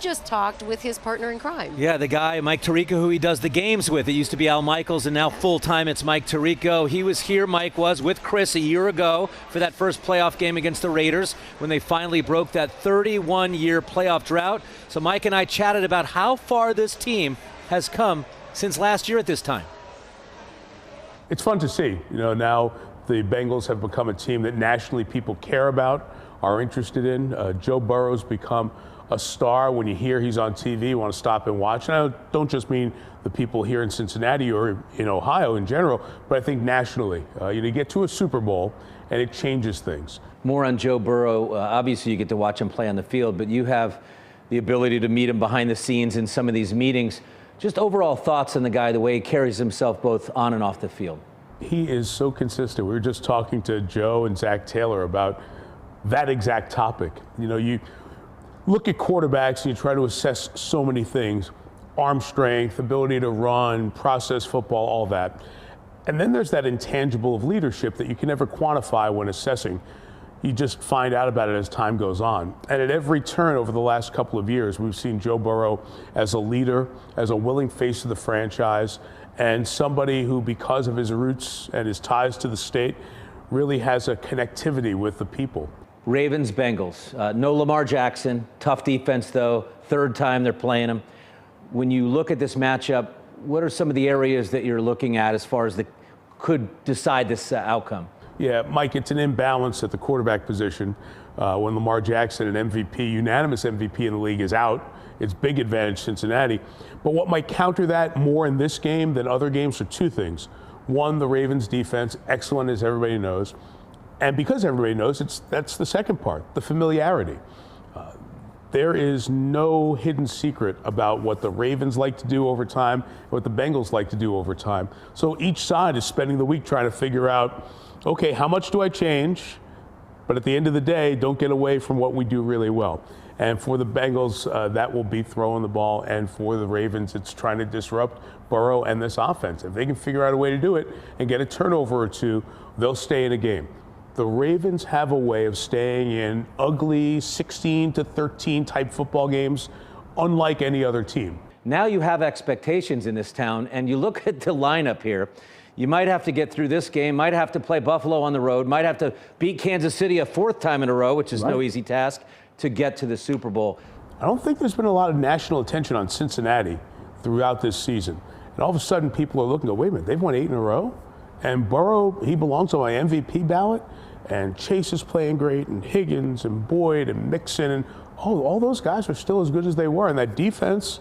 just talked with his partner in crime. Yeah, the guy, Mike Tirico, who he does the games with. It used to be Al Michaels, and now full-time it's Mike Tirico. He was here, Mike was, with Chris a year ago for that first playoff game against the Raiders when they finally broke that 31-year playoff drought. So Mike and I chatted about how far this team has come since last year at this time. It's fun to see. Now the Bengals have become a team that nationally people care about, are interested in. Joe Burrow's become a star. When you hear he's on TV, you want to stop and watch. And I don't just mean the people here in Cincinnati or in Ohio in general, but I think nationally. You get to a Super Bowl and it changes things. More on Joe Burrow. Obviously, you get to watch him play on the field, but you have the ability to meet him behind the scenes in some of these meetings. Just overall thoughts on the guy, the way he carries himself both on and off the field. He is so consistent. We were just talking to Joe and Zach Taylor about that exact topic. You look at quarterbacks and you try to assess so many things: arm strength, ability to run, process football, all that. And then there's that intangible of leadership that you can never quantify when assessing. You just find out about it as time goes on. And at every turn over the last couple of years, we've seen Joe Burrow as a leader, as a willing face of the franchise, and somebody who, because of his roots and his ties to the state, really has a connectivity with the people. Ravens, Bengals. No Lamar Jackson. Tough defense, though. Third time they're playing him. When you look at this matchup, what are some of the areas that you're looking at as far as could decide this outcome? Yeah, Mike, it's an imbalance at the quarterback position. When Lamar Jackson, an MVP, unanimous MVP in the league, is out, it's big advantage Cincinnati. But what might counter that more in this game than other games are two things. One, the Ravens defense, excellent as everybody knows. And because everybody knows, that's the second part, the familiarity. There is no hidden secret about what the Ravens like to do over time, what the Bengals like to do over time. So each side is spending the week trying to figure out, okay, how much do I change? But at the end of the day, don't get away from what we do really well. And for the Bengals, that will be throwing the ball. And for the Ravens, it's trying to disrupt Burrow and this offense. If they can figure out a way to do it and get a turnover or two, they'll stay in a game. The Ravens have a way of staying in ugly 16-13 type football games, unlike any other team. Now you have expectations in this town, and you look at the lineup here. You might have to get through this game, might have to play Buffalo on the road, might have to beat Kansas City a fourth time in a row, which is no easy task, to get to the Super Bowl. I don't think there's been a lot of national attention on Cincinnati throughout this season. And all of a sudden, people are looking, wait a minute, they've won 8 in a row? And Burrow, he belongs on my MVP ballot. And Chase is playing great, and Higgins, and Boyd, and Mixon, and all those guys are still as good as they were. And that defense,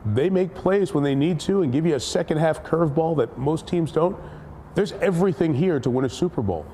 they make plays when they need to and give you a second half curveball that most teams don't. There's everything here to win a Super Bowl.